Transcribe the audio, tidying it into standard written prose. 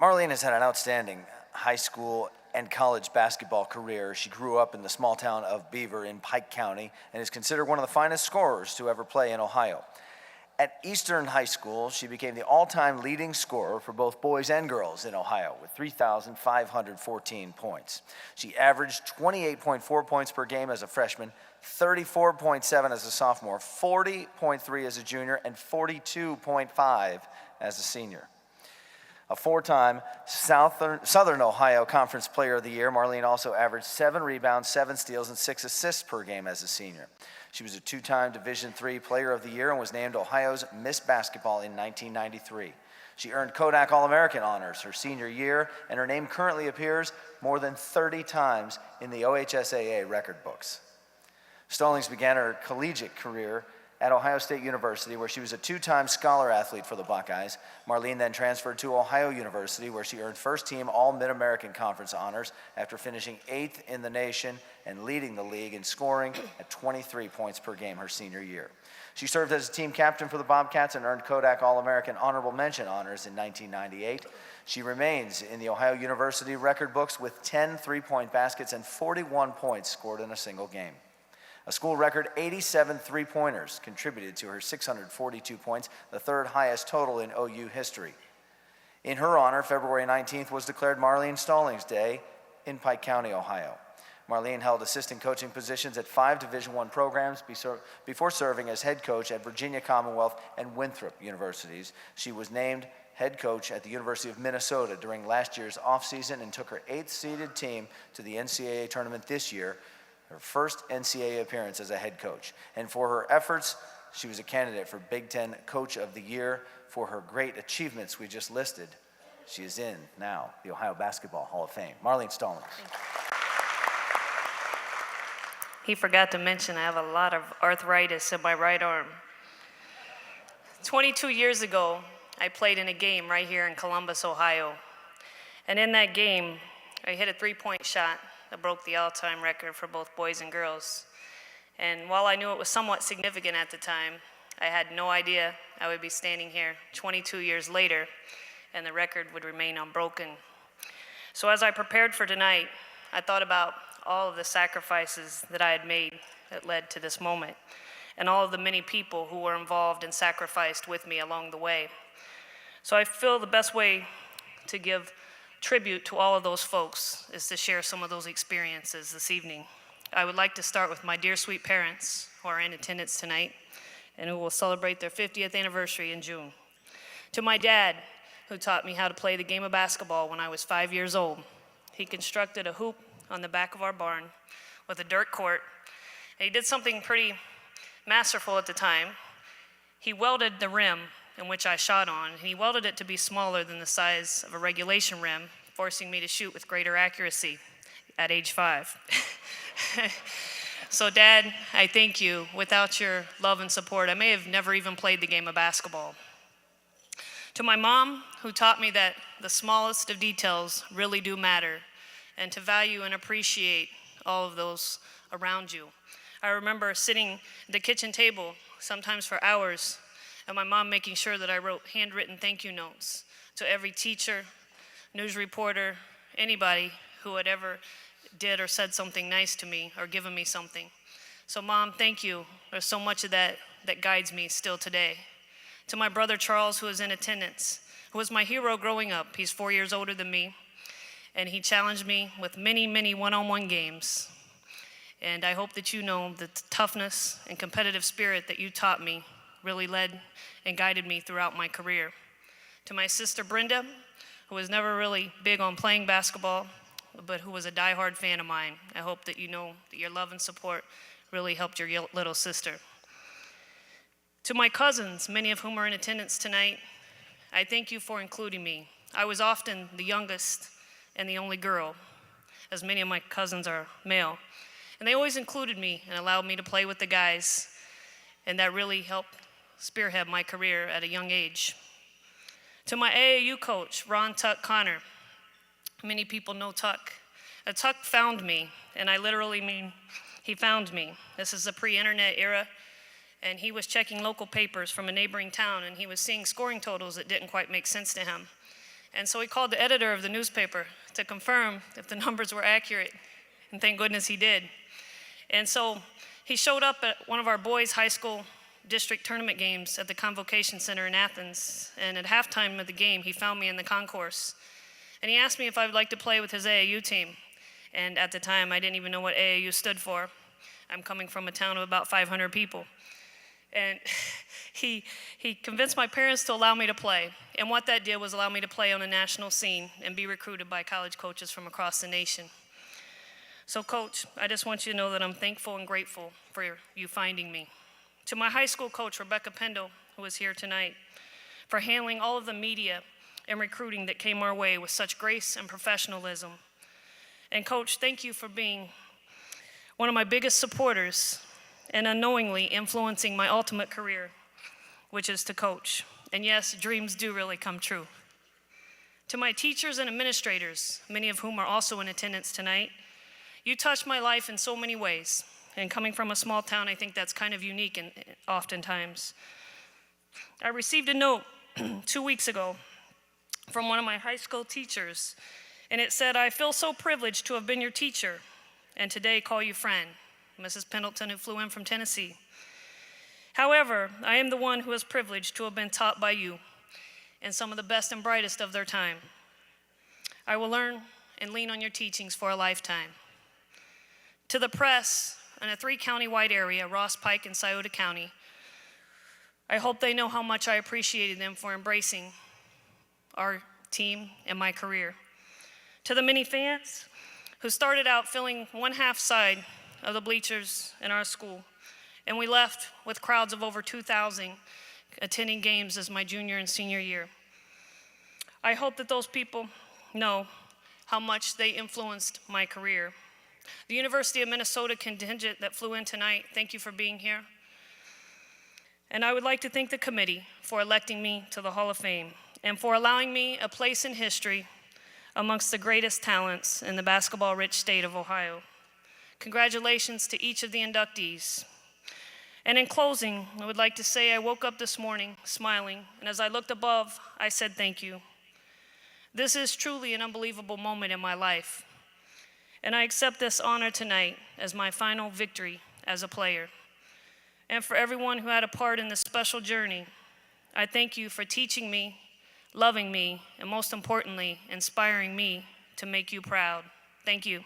Marlene has had an outstanding high school and college basketball career. She grew up in the small town of Beaver in Pike County and is considered one of the finest scorers to ever play in Ohio. At Eastern High School, she became the all-time leading scorer for both boys and girls in Ohio with 3,514 points. She averaged 28.4 points per game as a freshman, 34.7 as a sophomore, 40.3 as a junior, and 42.5 as a senior. A four-time Southern Ohio Conference Player of the Year, Marlene also averaged 7 rebounds, 7 steals, and 6 assists per game as a senior. She was a 2-time Division III Player of the Year and was named Ohio's Miss Basketball in 1993. She earned Kodak All-American honors her senior year, and her name currently appears more than 30 times in the OHSAA record books. Stollings began her collegiate career at Ohio State University, where she was a 2-time scholar athlete for the Buckeyes. Marlene then transferred to Ohio University, where she earned first-team All-Mid-American Conference honors after finishing 8th in the nation and leading the league in scoring at 23 points per game her senior year. She served as a team captain for the Bobcats and earned Kodak All-American Honorable Mention honors in 1998. She remains in the Ohio University record books with 10 three-point baskets and 41 points scored in a single game. A school record 87 three-pointers contributed to her 642 points, the third highest total in OU history. In her honor, February 19th was declared Marlene Stollings Day in Pike County, Ohio. Marlene held assistant coaching positions at 5 Division I programs before serving as head coach at Virginia Commonwealth and Winthrop Universities. She was named head coach at the University of Minnesota during last year's offseason and took her 8th-seeded team to the NCAA tournament this year, her first NCAA appearance as a head coach. And for her efforts, she was a candidate for Big Ten Coach of the Year. For her great achievements we just listed, she is in now the Ohio Basketball Hall of Fame. Marlene Stollings. He forgot to mention I have a lot of arthritis in my right arm. 22 years ago, I played in a game right here in Columbus, Ohio. And in that game, I hit a 3-point shot that broke the all-time record for both boys and girls. And while I knew it was somewhat significant at the time, I had no idea I would be standing here 22 years later and the record would remain unbroken. So as I prepared for tonight, I thought about all of the sacrifices that I had made that led to this moment, and all of the many people who were involved and sacrificed with me along the way. So I feel the best way to give tribute to all of those folks is to share some of those experiences this evening. I would like to start with my dear sweet parents who are in attendance tonight and who will celebrate their 50th anniversary in June. To my dad, who taught me how to play the game of basketball when I was 5 years old. He constructed a hoop on the back of our barn with a dirt court, and he did something pretty masterful at the time. He welded the rim in which I shot on, and he welded it to be smaller than the size of a regulation rim, forcing me to shoot with greater accuracy at age 5. So Dad, I thank you. Without your love and support, I may have never even played the game of basketball. To my mom, who taught me that the smallest of details really do matter, and to value and appreciate all of those around you. I remember sitting at the kitchen table, sometimes for hours, and my mom making sure that I wrote handwritten thank you notes to every teacher, news reporter, anybody who had ever did or said something nice to me or given me something. So Mom, thank you. There's so much of that that guides me still today. To my brother Charles, who is in attendance, who was my hero growing up. He's 4 years older than me, and he challenged me with many, many one-on-one games. And I hope that you know that the toughness and competitive spirit that you taught me really led and guided me throughout my career. To my sister Brenda, who was never really big on playing basketball, but who was a diehard fan of mine. I hope that you know that your love and support really helped your little sister. To my cousins, many of whom are in attendance tonight, I thank you for including me. I was often the youngest and the only girl, as many of my cousins are male. And they always included me and allowed me to play with the guys, and that really helped spearhead my career at a young age. To my AAU coach, Ron Tuck Connor, many people know Tuck. Tuck found me, and I literally mean he found me. This is the pre-internet era, and he was checking local papers from a neighboring town, and he was seeing scoring totals that didn't quite make sense to him. And so he called the editor of the newspaper to confirm if the numbers were accurate, and thank goodness he did. And so he showed up at one of our boys' high school district tournament games at the Convocation Center in Athens, and at halftime of the game, he found me in the concourse. And he asked me if I would like to play with his AAU team. And at the time, I didn't even know what AAU stood for. I'm coming from a town of about 500 people. And he convinced my parents to allow me to play. And what that did was allow me to play on a national scene and be recruited by college coaches from across the nation. So, Coach, I just want you to know that I'm thankful and grateful for you finding me. To my high school coach, Rebecca Pendle, who is here tonight, for handling all of the media and recruiting that came our way with such grace and professionalism. And Coach, thank you for being one of my biggest supporters and unknowingly influencing my ultimate career, which is to coach. And yes, dreams do really come true. To my teachers and administrators, many of whom are also in attendance tonight, you touched my life in so many ways. And coming from a small town, I think that's kind of unique oftentimes. I received a note 2 weeks ago from one of my high school teachers, and it said, "I feel so privileged to have been your teacher, and today call you friend," Mrs. Pendleton, who flew in from Tennessee. "However, I am the one who is privileged to have been taught by you, and some of the best and brightest of their time. I will learn and lean on your teachings for a lifetime." To the press in a 3-county-wide area, Ross, Pike, and Scioto County, I hope they know how much I appreciated them for embracing our team and my career. To the many fans who started out filling one half side of the bleachers in our school, and we left with crowds of over 2,000 attending games as my junior and senior year. I hope that those people know how much they influenced my career. The University of Minnesota contingent that flew in tonight, thank you for being here. And I would like to thank the committee for electing me to the Hall of Fame and for allowing me a place in history amongst the greatest talents in the basketball-rich state of Ohio. Congratulations to each of the inductees. And in closing, I would like to say I woke up this morning smiling, and as I looked above, I said thank you. This is truly an unbelievable moment in my life, and I accept this honor tonight as my final victory as a player. And for everyone who had a part in this special journey, I thank you for teaching me, loving me, and most importantly, inspiring me to make you proud. Thank you.